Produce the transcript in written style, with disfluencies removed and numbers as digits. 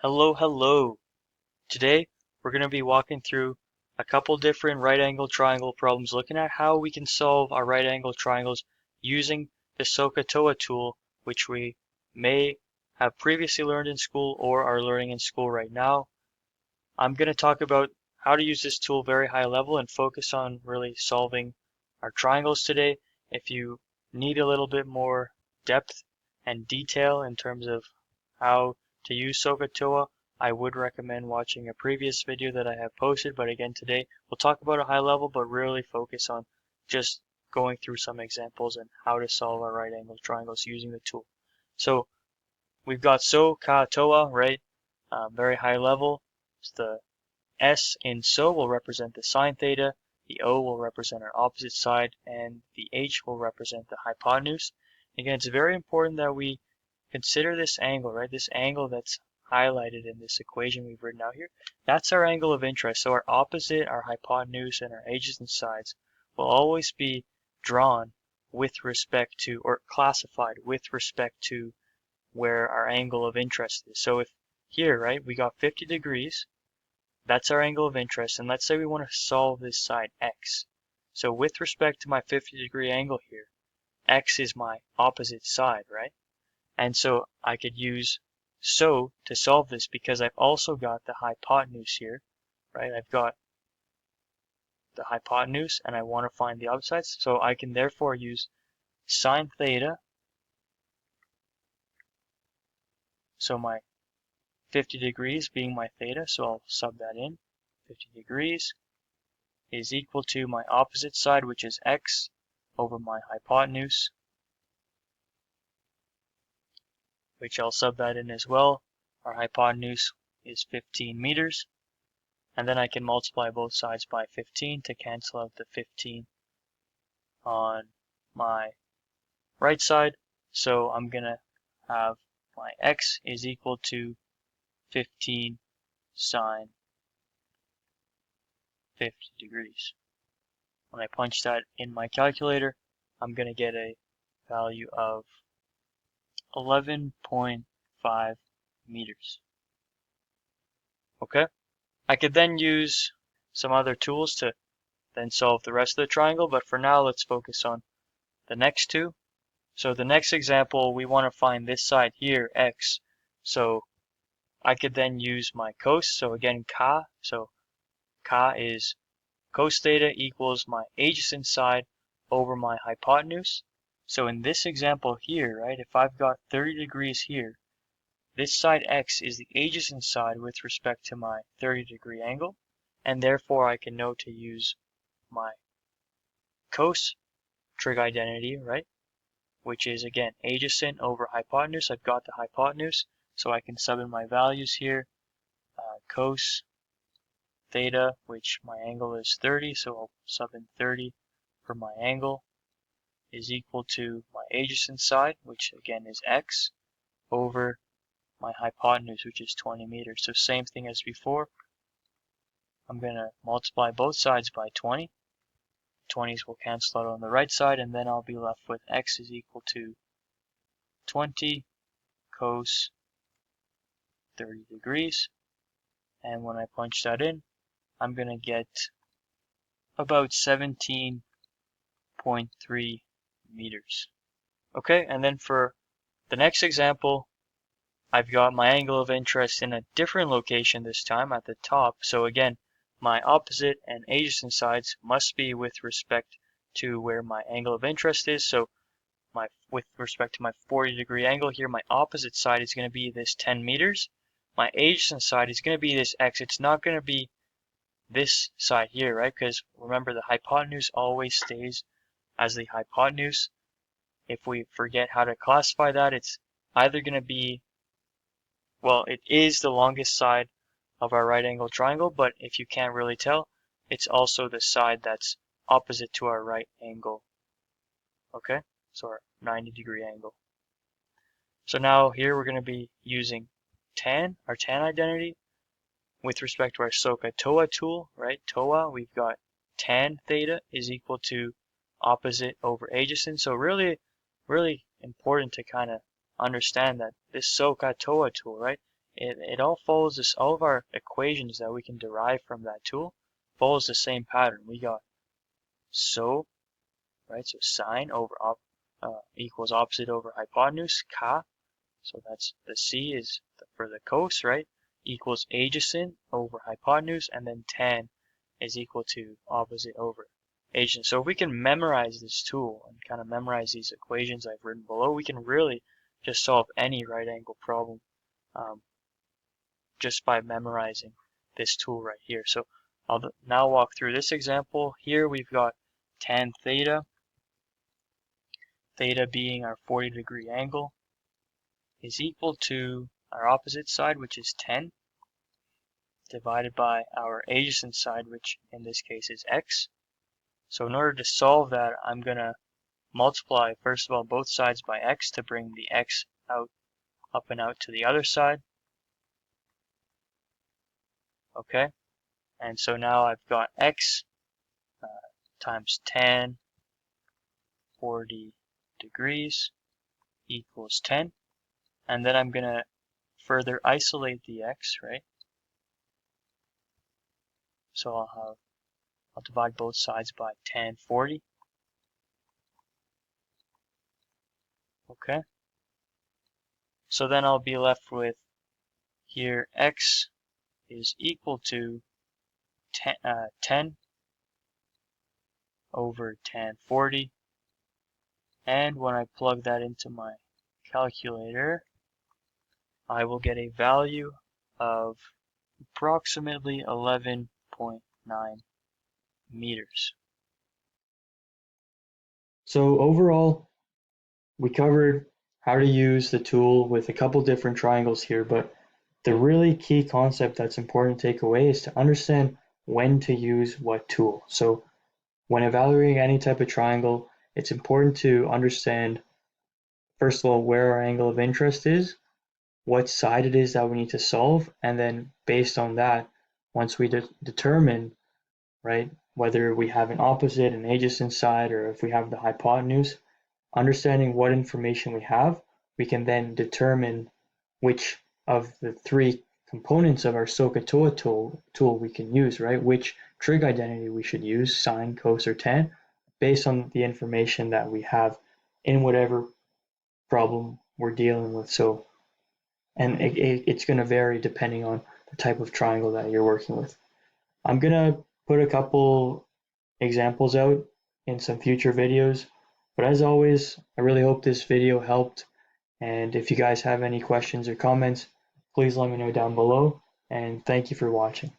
Hello. Today we're going to be walking through a couple different right angle triangle problems looking at how we can solve our right angle triangles using the SOH-CAH-TOA tool, which we may have previously learned in school or are learning in school right now. I'm going to talk about how to use this tool very high level and focus on really solving our triangles today. If you need a little bit more depth and detail in terms of how to use SOH-CAH-TOA, I would recommend watching a previous video that I have posted, but again today we'll talk about a high level but really focus on just going through some examples and how to solve our right angle triangles using the tool. So we've got SOH-CAH-TOA, right? Very high level. So the S in SO will represent the sine theta, the O will represent our opposite side, and the H will represent the hypotenuse. Again, it's very important that we consider this angle, right? This angle that's highlighted in this equation we've written out here. That's our angle of interest. So our opposite, our hypotenuse, and our adjacent sides will always be drawn with respect to, or classified with respect to where our angle of interest is. So if here, right, we got 50 degrees, that's our angle of interest. And let's say we want to solve this side x. So with respect to my 50-degree angle here, x is my opposite side, right? And so I could use SO to solve this because I've also got the hypotenuse here, right? I've got the hypotenuse and I want to find the opposite sides. So I can therefore use sine theta. So my 50 degrees being my theta, so I'll sub that in. 50 degrees is equal to my opposite side, which is x, over my hypotenuse, which I'll sub that in as well. Our hypotenuse is 15 meters. And then I can multiply both sides by 15 to cancel out the 15 on my right side. So I'm going to have my x is equal to 15 sine 50 degrees. When I punch that in my calculator, I'm going to get a value of 11.5 meters. Okay? I could then use some other tools to then solve the rest of the triangle, but for now let's focus on the next two. So the next example, we want to find this side here, x. So I could then use my cos. So again, CAH. So CAH is cos theta equals my adjacent side over my hypotenuse. So in this example here, right, if I've got 30 degrees here, this side x is the adjacent side with respect to my 30-degree angle, and therefore I can know to use my cos trig identity, right, which is again adjacent over hypotenuse. I've got the hypotenuse, so I can sub in my values here. Cos theta, which my angle is 30, so I'll sub in 30 for my angle, is equal to my adjacent side, which again is x, over my hypotenuse, which is 20 meters. So same thing as before. I'm going to multiply both sides by 20. 20s will cancel out on the right side, and then I'll be left with x is equal to 20 cos 30 degrees. And when I punch that in, I'm going to get about 17.3 meters. Okay, and then for the next example, I've got my angle of interest in a different location this time at the top. So again, my opposite and adjacent sides must be with respect to where my angle of interest is. So with respect to my 40-degree angle here, my opposite side is going to be this 10 meters. My adjacent side is going to be this x. It's not going to be this side here, right? Because remember, the hypotenuse always stays as the hypotenuse. If we forget how to classify that, it's either going to be, well, it is the longest side of our right angle triangle, but if you can't really tell, it's also the side that's opposite to our right angle. Okay, so our 90-degree angle. So now here we're going to be using our tan identity with respect to our SOH-CAH-TOA tool, right? TOA, we've got tan theta is equal to opposite over adjacent. So really important to kind of understand that this SOH-CAH-TOA tool, right, it all follows this, all of our equations that we can derive from that tool follows the same pattern. We got SO, right? So sine over equals opposite over hypotenuse, CA. So that's the C is for the cos, right? Equals adjacent over hypotenuse, and then tan is equal to opposite over adjacent. So if we can memorize this tool and kind of memorize these equations I've written below, we can really just solve any right angle problem just by memorizing this tool right here. So I'll now walk through this example. Here we've got tan theta, theta being our 40-degree angle, is equal to our opposite side, which is 10, divided by our adjacent side, which in this case is x. So in order to solve that, I'm going to multiply, first of all, both sides by x to bring the x out, up and out to the other side. Okay, and so now I've got x times 10, 40 degrees equals 10. And then I'm going to further isolate the x, right? So I'll divide both sides by tan 40. Okay. So then I'll be left with here x is equal to 10 over tan 40. And when I plug that into my calculator, I will get a value of approximately 11.9 meters. So overall, we covered how to use the tool with a couple different triangles here, but the really key concept that's important to take away is to understand when to use what tool. So when evaluating any type of triangle, it's important to understand, first of all, where our angle of interest is, what side it is that we need to solve, and then based on that, once we determine, right, whether we have an opposite, an adjacent side, or if we have the hypotenuse, understanding what information we have, we can then determine which of the three components of our SOH-CAH-TOA tool we can use, right? Which trig identity we should use, sine, cos, or tan, based on the information that we have in whatever problem we're dealing with. So, and it's going to vary depending on the type of triangle that you're working with. I'm going to put a couple examples out in some future videos. But as always, I really hope this video helped. And if you guys have any questions or comments, please let me know down below. And thank you for watching.